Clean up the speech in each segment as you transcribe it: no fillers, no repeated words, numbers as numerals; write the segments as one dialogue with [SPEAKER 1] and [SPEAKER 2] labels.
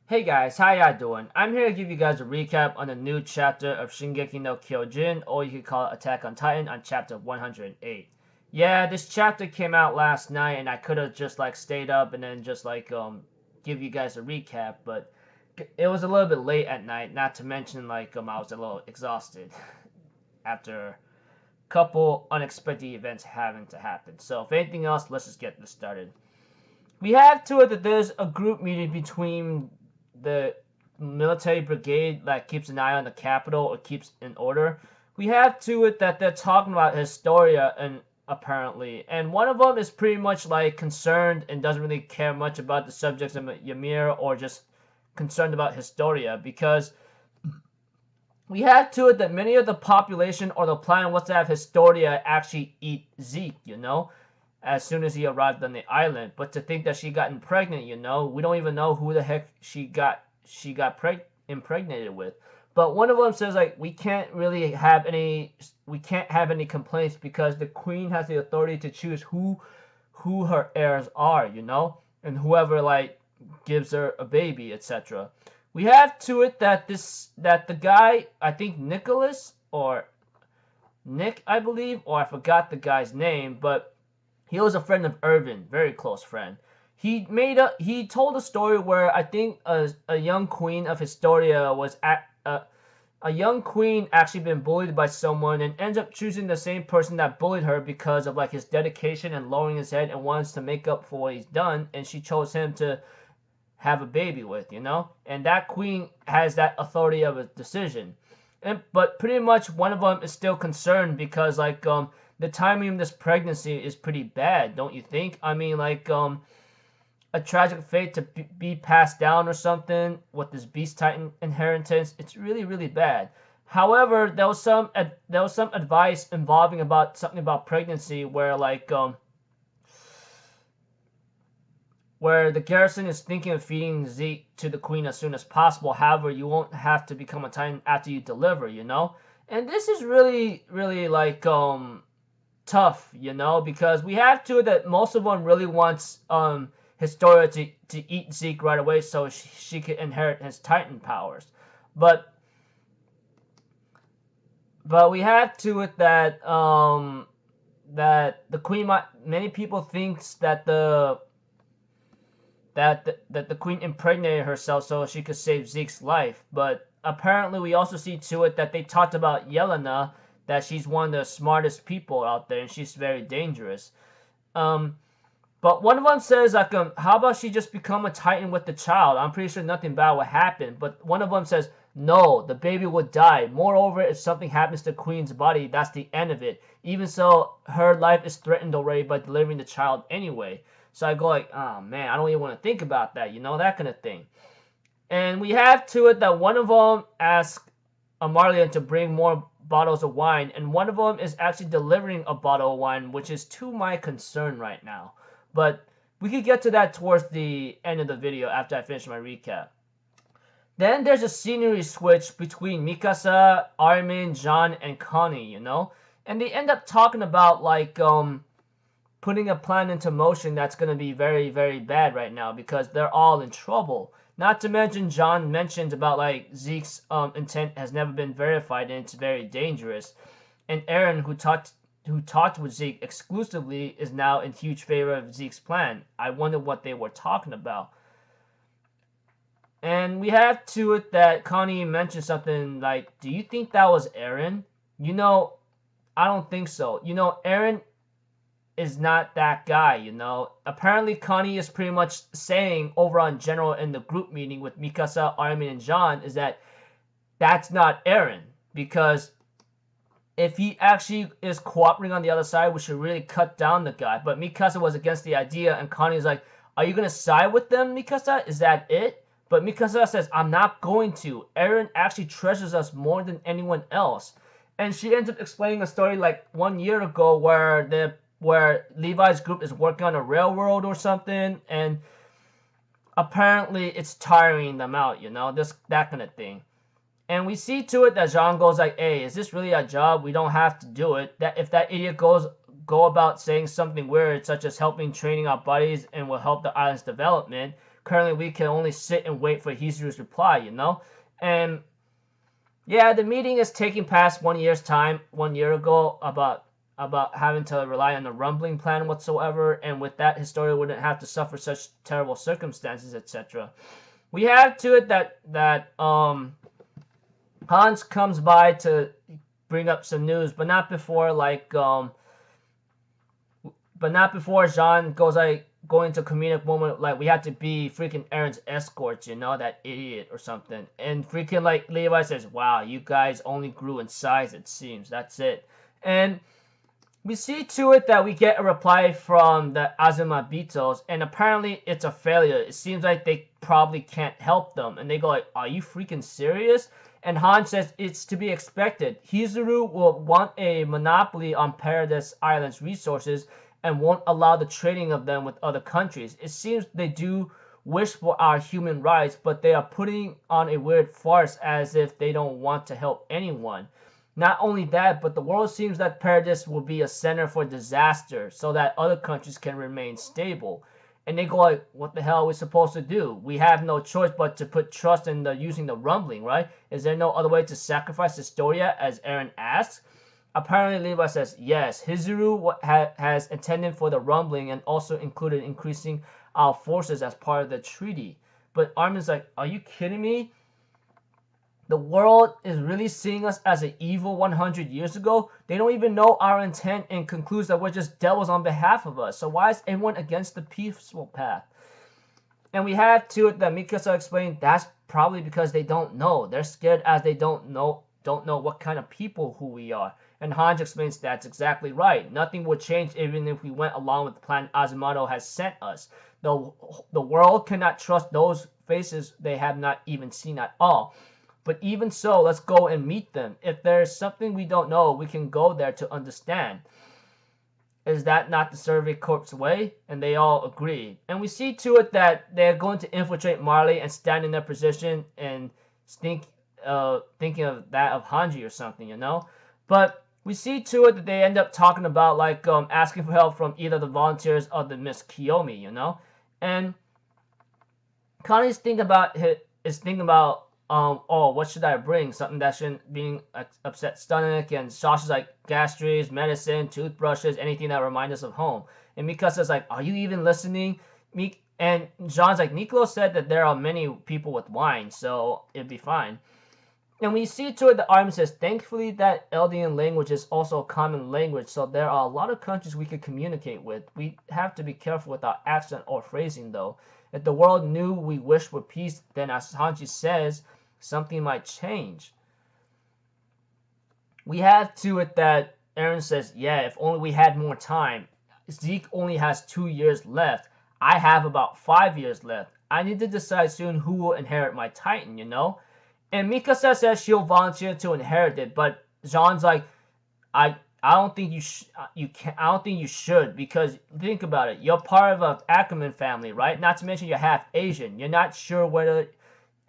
[SPEAKER 1] Hey guys, how y'all doing? I'm here to give you guys a recap on the new chapter of Shingeki no Kyojin, or you could call it Attack on Titan, on chapter 108. Yeah, this chapter came out last night, and I could have just stayed up and then just give you guys a recap, but it was a little bit late at night. Not to mention I was a little exhausted after a couple unexpected events having to happen. So if anything else, let's just get this started. We have to it that there's a group meeting between the military brigade that keeps an eye on the capital or keeps in order. We have to it that they're talking about Historia and apparently, and one of them is pretty much concerned and doesn't really care much about the subjects of Ymir or just concerned about Historia because we have to it that many of the population or the plan was to have Historia actually eat Zeke, as soon as he arrived on the island. But to think that she gotten pregnant, we don't even know who the heck she got impregnated with. But one of them says we can't have any complaints because the queen has the authority to choose who her heirs are, and whoever gives her a baby, etc. We have to it that the guy, I think Nicholas or Nick, I believe, or I forgot the guy's name, but he was a friend of Irvin, very close friend. He told a story where I think a young queen of Historia was a young queen actually been bullied by someone and ends up choosing the same person that bullied her because of his dedication and lowering his head and wants to make up for what he's done, and she chose him to have a baby with, and that queen has that authority of a decision. But pretty much one of them is still concerned because the timing of this pregnancy is pretty bad, don't you think? I mean, a tragic fate to be passed down or something with this Beast Titan inheritance. It's really, really bad. However, there was some advice involving about something about pregnancy where where the garrison is thinking of feeding Zeke to the queen as soon as possible. However, you won't have to become a Titan after you deliver, And this is really, really tough, because we have to that most of them really wants Historia to eat Zeke right away so she could inherit his Titan powers. But we have to it that that the queen many people thinks that the queen impregnated herself so she could save Zeke's life, but apparently we also see to it that they talked about Yelena, that she's one of the smartest people out there and she's very dangerous. But one of them says how about she just become a Titan with the child? I'm pretty sure nothing bad would happen. But one of them says no, the baby would die. Moreover, if something happens to Queen's body, that's the end of it. Even so, her life is threatened already by delivering the child anyway. So I go oh man, I don't even want to think about that, that kind of thing. And we have to it that one of them asks Amarlian to bring more bottles of wine, and one of them is actually delivering a bottle of wine, which is to my concern right now. But we could get to that towards the end of the video after I finish my recap. Then there's a scenery switch between Mikasa, Armin, Jean, and Connie, And they end up talking about putting a plan into motion that's going to be very, very bad right now because they're all in trouble. Not to mention, John mentioned about Zeke's intent has never been verified and it's very dangerous. And Eren, who talked with Zeke exclusively, is now in huge favor of Zeke's plan. I wonder what they were talking about. And we have to it that Connie mentioned something do you think that was Eren? I don't think so. Eren is not that guy, Apparently, Connie is pretty much saying over on General in the group meeting with Mikasa, Armin, and Jean is that that's not Eren. Because if he actually is cooperating on the other side, we should really cut down the guy. But Mikasa was against the idea, and Connie's like, are you going to side with them, Mikasa? Is that it? But Mikasa says, I'm not going to. Eren actually treasures us more than anyone else. And she ends up explaining a story 1 year ago where Levi's group is working on a railroad or something, and apparently it's tiring them out, that kind of thing. And we see to it that Jean goes hey, is this really our job? We don't have to do it. That if that idiot go about saying something weird, such as helping training our buddies and will help the island's development, currently we can only sit and wait for Hizuru's reply, you know? And yeah, the meeting is taking past 1 year's time, 1 year ago, about having to rely on a rumbling plan whatsoever, and with that, Historia wouldn't have to suffer such terrible circumstances, etc. We have to it that Hans comes by to bring up some news, but not before Jean goes going to comedic moment like we have to be freaking Aaron's escorts, you know, that idiot or something. And freaking like Levi says, "Wow, you guys only grew in size, it seems. That's it." And we see to it that we get a reply from the Azumabitos, and apparently it's a failure. It seems like they probably can't help them. And they go like, "Are you freaking serious?" And Han says it's to be expected. Hizuru will want a monopoly on Paradise Island's resources and won't allow the trading of them with other countries. It seems they do wish for our human rights, but they are putting on a weird farce as if they don't want to help anyone. Not only that, but the world seems that Paradise will be a center for disaster so that other countries can remain stable. And they go like, what the hell are we supposed to do? We have no choice but to put trust in using the rumbling, right? Is there no other way to sacrifice Historia, as Eren asks? Apparently, Levi says yes. Hizuru has intended for the rumbling and also included increasing our forces as part of the treaty. But Armin's like, are you kidding me? The world is really seeing us as an evil 100 years ago. They don't even know our intent and concludes that we're just devils on behalf of us. So why is everyone against the peaceful path? And we have to it that Mikasa explained that's probably because they don't know. They're scared as they don't know what kind of people who we are. And Hanji explains that's exactly right. Nothing would change even if we went along with the plan Azumato has sent us. The world cannot trust those faces they have not even seen at all. But even so, let's go and meet them. If there's something we don't know, we can go there to understand. Is that not the Survey Corps way? And they all agree. And we see to it that they're going to infiltrate Marley and stand in their position and thinking of that of Hanji or something, you know? But we see to it that they end up talking about like asking for help from either the volunteers or the Miss Kiyomi, you know? And Connie's thinking about oh, what should I bring? Something that shouldn't be upset stomach. And Sasha's like gastrics, medicine, toothbrushes, anything that reminds us of home. And Mikasa's like, are you even listening? And Jean's like, Nicolo said that there are many people with wine, so it'd be fine. And we see to it the Armin says, thankfully that Eldian language is also a common language, so there are a lot of countries we could communicate with. We have to be careful with our accent or phrasing though. If the world knew we wish for peace, then as Hanji says, something might change. We have to it that Eren says, yeah, if only we had more time. Zeke only has 2 years left. I have about 5 years left. I need to decide soon who will inherit my Titan, you know? And Mikasa says she'll volunteer to inherit it, but Jean's like, I don't think you should, because think about it. You're part of an Ackerman family, right? Not to mention you're half Asian. You're not sure we're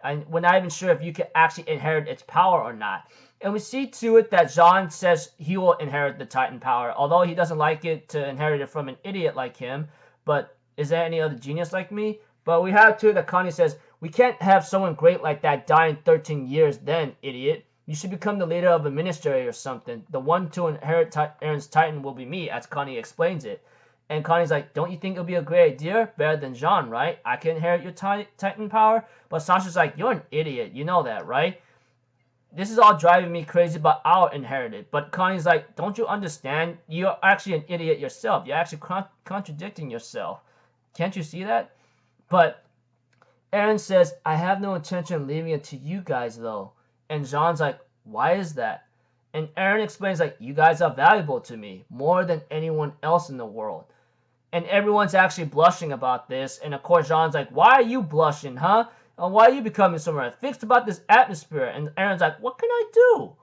[SPEAKER 1] not even sure if you can actually inherit its power or not. And we see to it that Jean says he will inherit the Titan power, although he doesn't like it to inherit it from an idiot like him. But is there any other genius like me? But we have to it that Connie says, we can't have someone great like that die in 13 years then, idiot. You should become the leader of a ministry or something. The one to inherit Eren's Titan will be me, as Connie explains it. And Connie's like, don't you think it'll be a great idea? Better than Jean, right? I can inherit your Titan power? But Sasha's like, you're an idiot. You know that, right? This is all driving me crazy, but I'll inherit it. But Connie's like, don't you understand? You're actually an idiot yourself. You're actually contradicting yourself. Can't you see that? But Eren says, I have no intention of leaving it to you guys, though. And Jean's like, why is that? And Eren explains, like, you guys are valuable to me, more than anyone else in the world. And everyone's actually blushing about this. And of course, Jean's like, why are you blushing, huh? And why are you becoming so fixed about this atmosphere? And Eren's like, what can I do?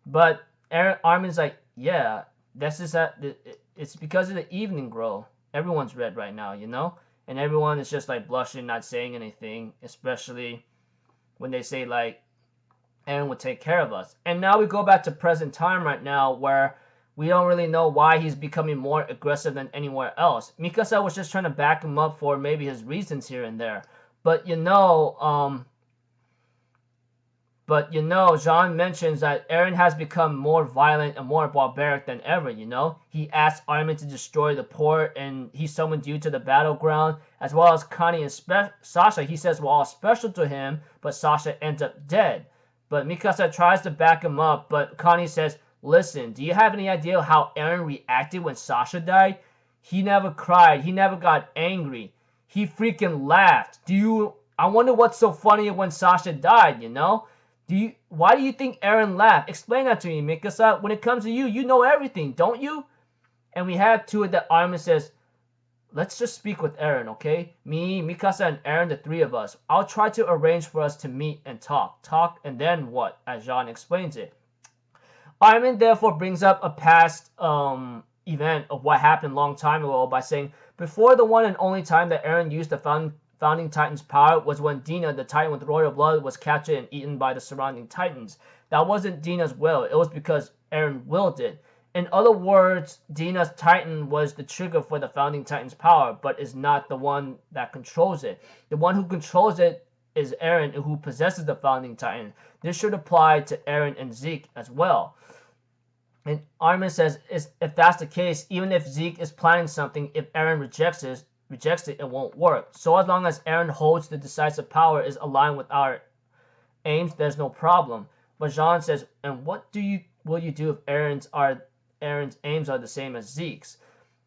[SPEAKER 1] But Armin's like, yeah, it's because of the evening glow. Everyone's red right now, you know? And everyone is just like blushing, not saying anything, especially when they say like, Eren would take care of us. And now we go back to present time right now where we don't really know why he's becoming more aggressive than anywhere else. Mikasa was just trying to back him up for maybe his reasons here and there. But Jean mentions that Eren has become more violent and more barbaric than ever, He asked Armin to destroy the port, and he summoned you to the battleground, as well as Connie and Sasha. He says we're all special to him, but Sasha ends up dead. But Mikasa tries to back him up, but Connie says, listen, do you have any idea how Eren reacted when Sasha died? He never cried. He never got angry. He freaking laughed. I wonder what's so funny when Sasha died, Why do you think Eren laughed? Explain that to me, Mikasa. When it comes to you, you know everything, don't you? And we have to it that Armin says, let's just speak with Eren, okay? Me, Mikasa, and Eren, the three of us. I'll try to arrange for us to meet and talk. Talk, and then what? As Jean explains it. Armin therefore brings up a past event of what happened a long time ago by saying, before the one and only time that Eren used the Founding Titan's power was when Dina, the Titan with royal blood, was captured and eaten by the surrounding Titans. That wasn't Dina's will. It was because Eren willed it. In other words, Dina's Titan was the trigger for the Founding Titan's power, but is not the one that controls it. The one who controls it is Eren, who possesses the Founding Titan. This should apply to Eren and Zeke as well. And Armin says, if that's the case, even if Zeke is planning something, if Eren rejects it, it won't work. So as long as Eren holds the decisive power is aligned with our aims, there's no problem. But Jean says, and what will you do if Eren's aims are the same as Zeke's?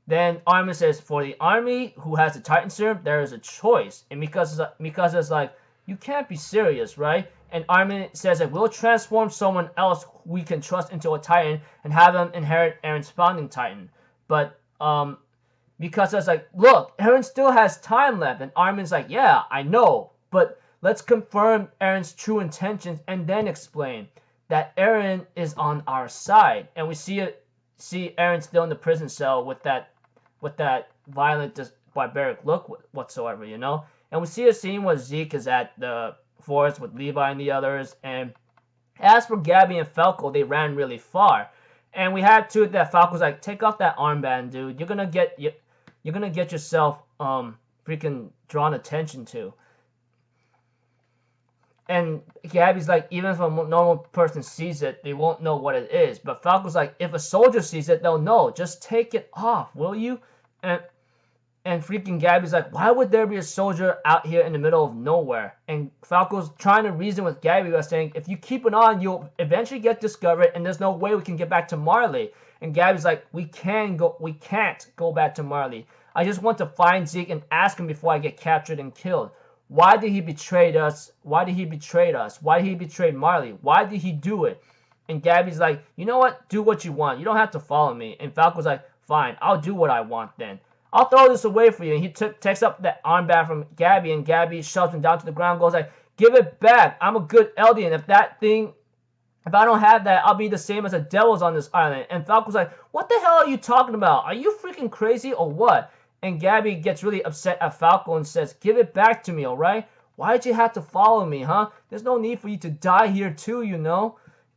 [SPEAKER 1] Then Armin says, for the army who has the Titan serum, there is a choice. And Mikasa's like, you can't be serious, right? And Armin says that we'll transform someone else we can trust into a Titan and have them inherit Eren's Founding Titan. But Mikasa's like, look, Eren still has time left. And Armin's like, yeah, I know, but let's confirm Eren's true intentions and then explain that Eren is on our side. And we see Eren still in the prison cell with that violent, barbaric look whatsoever, And we see a scene where Zeke is at the forest with Levi and the others. And as for Gabby and Falco, they ran really far. And we had to that Falco's like, take off that armband, dude. You're gonna get yourself freaking drawn attention to. And Gabby's like, even if a normal person sees it, they won't know what it is. But Falco's like, if a soldier sees it, they'll know. Just take it off, will you? And freaking Gabby's like, why would there be a soldier out here in the middle of nowhere? And Falco's trying to reason with Gabby by saying, if you keep it on, you'll eventually get discovered, and there's no way we can get back to Marley. And Gabby's like, we can't go back to Marley. I just want to find Zeke and ask him before I get captured and killed. Why did he betray us? Why did he betray us? Why did he betray Marley? Why did he do it? And Gabby's like, you know what? Do what you want. You don't have to follow me. And Falco's like, fine, I'll do what I want then. I'll throw this away for you. And he takes up that armband from Gabby, and Gabby shoves him down to the ground, goes like, give it back. I'm a good Eldian. If I don't have that, I'll be the same as the devils on this island. And Falco's like, what the hell are you talking about? Are you freaking crazy or what? And Gabby gets really upset at Falco and says, give it back to me, alright? Why did you have to follow me, huh? There's no need for you to die here too,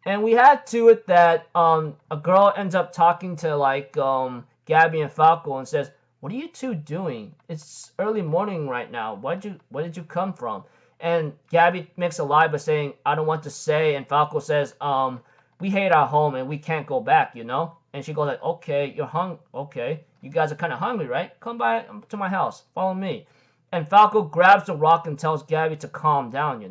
[SPEAKER 1] And we had to it that a girl ends up talking to Gabby and Falco and says, what are you two doing? It's early morning right now. Where did you come from? And Gabby makes a lie by saying, I don't want to say. And Falco says, we hate our home and we can't go back, And she goes like, okay, okay. You guys are kind of hungry, right? Come by to my house. Follow me. And Falco grabs the rock and tells Gabby to calm down,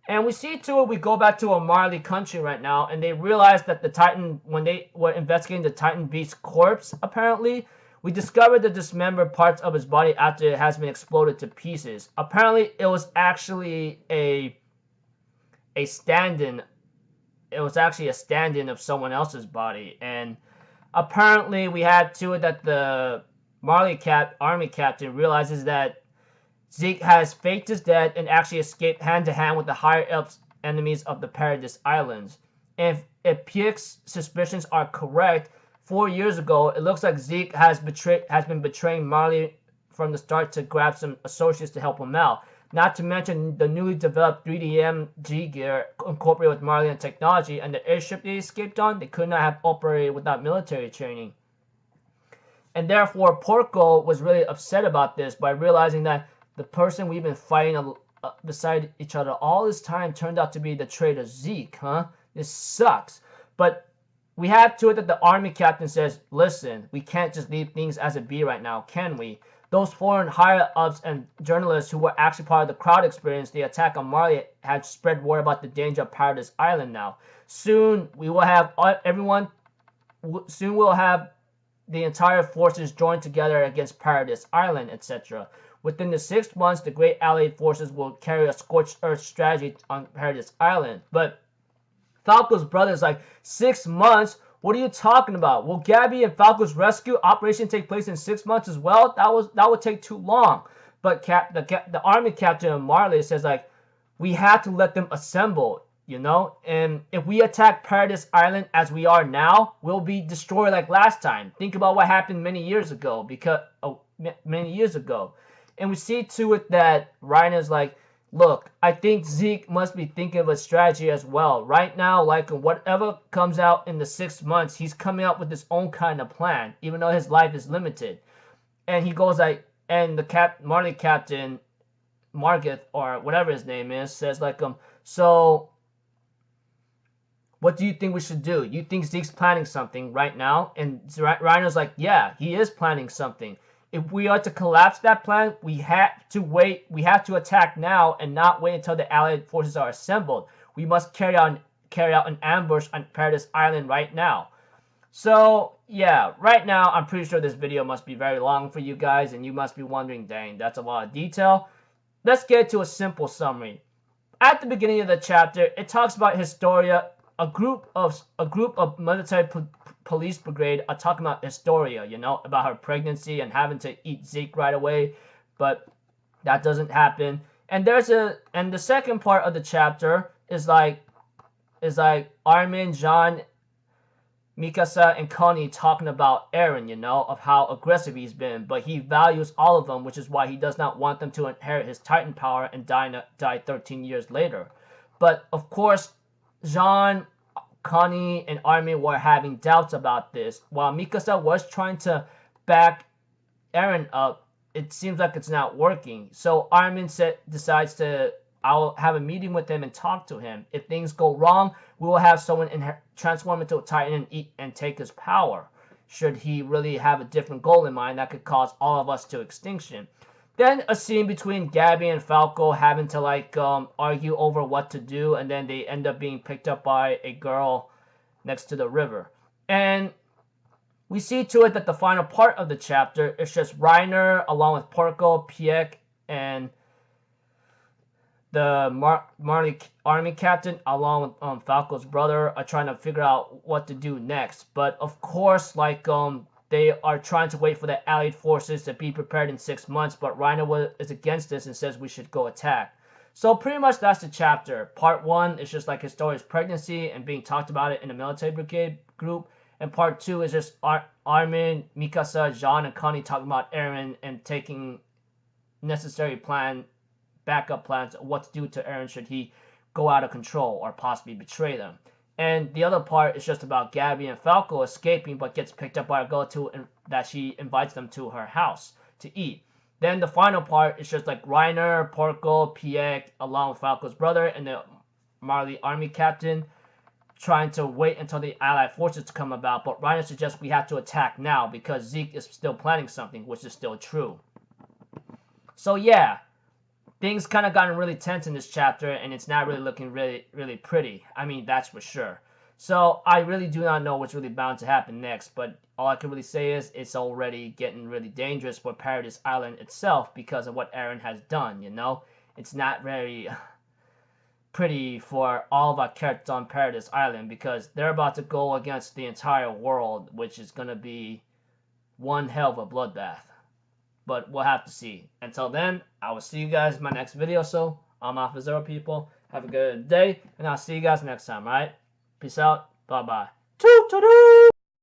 [SPEAKER 1] And we see to it, we go back to a Marley country right now. And they realize that the Titan, when they were investigating the Titan Beast's corpse, apparently, we discovered the dismembered parts of his body after it has been exploded to pieces. Apparently, it was actually a stand-in. It was actually a stand-in of someone else's body. And apparently, we had to it that the Marley army captain realizes that Zeke has faked his death and actually escaped hand-to-hand with the higher-ups enemies of the Paradise Islands. And if Piek's suspicions are correct, 4 years ago, it looks like Zeke has been betraying Marley from the start to grab some associates to help him out. Not to mention the newly developed 3DM G gear incorporated with Marley and technology, and the airship they escaped on, they could not have operated without military training. And therefore, Porco was really upset about this by realizing that the person we've been fighting beside each other all this time turned out to be the traitor Zeke, huh? This sucks. But we have to it that the army captain says, listen, we can't just leave things as it be right now, can we? Those foreign higher-ups and journalists who were actually part of the crowd experience the attack on Marley had spread word about the danger of Paradise Island now. Soon we'll have the entire forces joined together against Paradise Island, etc. Within the 6 months, the Great Allied forces will carry a scorched earth strategy on Paradise Island. But Falco's brother is like, 6 months? What are you talking about? Will Gabby and Falco's rescue operation take place in 6 months as well? That would take too long. But the army captain Marley says, like, we have to let them assemble, you know? And if we attack Paradise Island as we are now, we'll be destroyed like last time. Think about what happened many years ago. And we see to it that Reiner's like, look, I think Zeke must be thinking of a strategy as well. Right now, like whatever comes out in the 6 months, he's coming up with his own kind of plan, even though his life is limited. And he goes like, and the Marley captain, Margith, or whatever his name is, says like, so what do you think we should do? You think Zeke's planning something right now? And Reiner's like, yeah, he is planning something. If we are to collapse that plan, we have to wait. We have to attack now and not wait until the Allied forces are assembled. We must carry out an ambush on Paradise Island right now. So, yeah, right now, I'm pretty sure this video must be very long for you guys, and you must be wondering, dang, that's a lot of detail. Let's get to a simple summary. At the beginning of the chapter, it talks about Historia. A group of military police brigade are talking about Historia, you know, about her pregnancy and having to eat Zeke right away, but that doesn't happen. And the second part of the chapter is like Armin, Jean, Mikasa, and Connie talking about Eren, you know, of how aggressive he's been, but he values all of them, which is why he does not want them to inherit his Titan power and die 13 years later. But of course, Jean, Connie, and Armin were having doubts about this. While Mikasa was trying to back Eren up, it seems like it's not working. So Armin decides to, I'll have a meeting with him and talk to him. If things go wrong, we will have someone transform into a Titan and take his power. Should he really have a different goal in mind that could cause all of us to extinction. Then a scene between Gabby and Falco having to like argue over what to do, and then they end up being picked up by a girl next to the river. And we see to it that the final part of the chapter is just Reiner along with Porco, Pieck, and the Marley army captain along with Falco's brother are trying to figure out what to do next. But of course, like they are trying to wait for the Allied forces to be prepared in 6 months, but Reiner is against this and says we should go attack. So pretty much that's the chapter. Part 1 is just like Historia's pregnancy and being talked about it in the military brigade group. And part 2 is just Armin, Mikasa, Jean, and Connie talking about Eren and taking necessary backup plans of what to do to Eren should he go out of control or possibly betray them. And the other part is just about Gabby and Falco escaping, but gets picked up by a girl that she invites them to her house to eat. Then the final part is just like Reiner, Porco, Pieck, along with Falco's brother and the Marley army captain trying to wait until the Allied forces to come about. But Reiner suggests we have to attack now because Zeke is still planning something, which is still true. So yeah. Things kind of gotten really tense in this chapter, and it's not really looking really pretty. I mean, that's for sure. So I really do not know what's really bound to happen next, but all I can really say is it's already getting really dangerous for Paradise Island itself because of what Eren has done, you know? It's not very pretty for all of our characters on Paradise Island because they're about to go against the entire world, which is going to be one hell of a bloodbath. But we'll have to see. Until then, I will see you guys in my next video. So, I'm Alpha Zero, people. Have a good day, and I'll see you guys next time, alright? Peace out. Bye-bye. Toot-toot-toot!